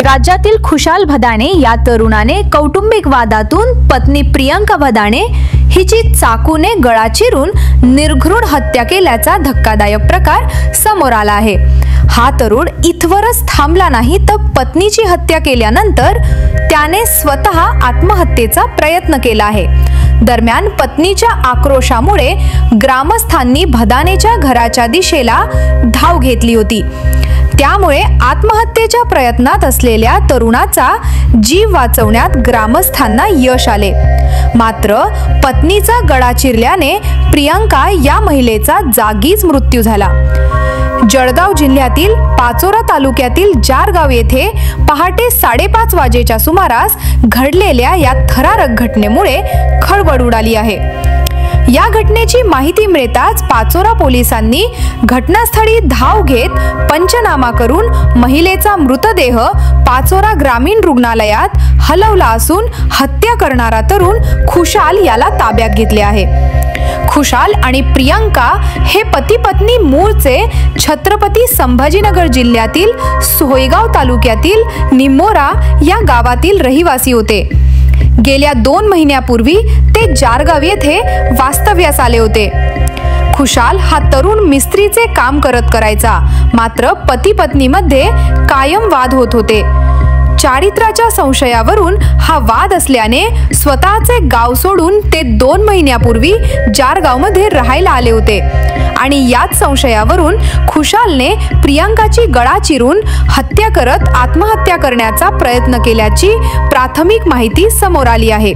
राज्यातील खुशाल भदाणे या तरुणाने कौटुंबिक वादातून पत्नी प्रियंका भदाणे हिची चाकूने गळा चिरून निर्घृण हत्या केल्याचा धक्कादायक प्रकार समोर आला आहे। हा तरुण इथवरच थांबला नाही तर पत्नीची हत्या केल्यानंतर त्याने स्वतः आत्महत्येचा प्रयत्न केला आहे। दरम्यान पत्नीच्या आक्रोशामुळे ग्रामस्थांनी भदाणेच्या घराच्या दिशेला धाव घेतली होती। त्यामुळे आत्महत्येच्या प्रयत्नात असलेल्या तरुणाचा जीव वाचवण्यात ग्रामस्थांना यश आले। मात्र पत्नीचा गळा चिरल्याने प्रियंका या महिलेचा जागीच मृत्यू झाला। जळगाव जिल्ह्यातील पाचोरा तालुक्यातील जारगाव येथे पहाटे 5:30 वाजेच्या सुमारास घडलेल्या या थरारक घटनेमुळे खळबळ उडाली आहे। या घटनेची माहिती मिळताच पाचोरा पोलिसांनी घटनास्थळी धाव घेत पंचनामा करून महिलेचा मृतदेह पाचोरा ग्रामीण रुग्णालयात हलवला असून हत्या करणारा तरुण खुशाल याला ताब्यात घेतले आहे। खुशाल आणि प्रियंका हे पती पत्नी मूळचे छत्रपती संभाजीनगर जिल्ह्यातील सोयगाव तालुक्यातील निमोरा या गावातील रहिवासी होते। गेल्या 2 महिन्यापूर्वी ते जारगाव येथे वास्तव्यास आले होते। खुशाल हा तरुण मिस्त्रीचे काम करायचा, मात्र पती पत्नीमध्ये कायम वाद होत होते। चारित्र्याच्या संशयावरून हा वाद असल्याने स्वतःचे गाव सोडून ते 2 महिन्यापूर्वी जारगावमध्ये राहायला आले होते आणि याच संशयावरून खुशालने प्रियंकाची गळा चिरून हत्या करत आत्महत्या करण्याचा प्रयत्न केल्याची प्राथमिक माहिती समोर आली आहे।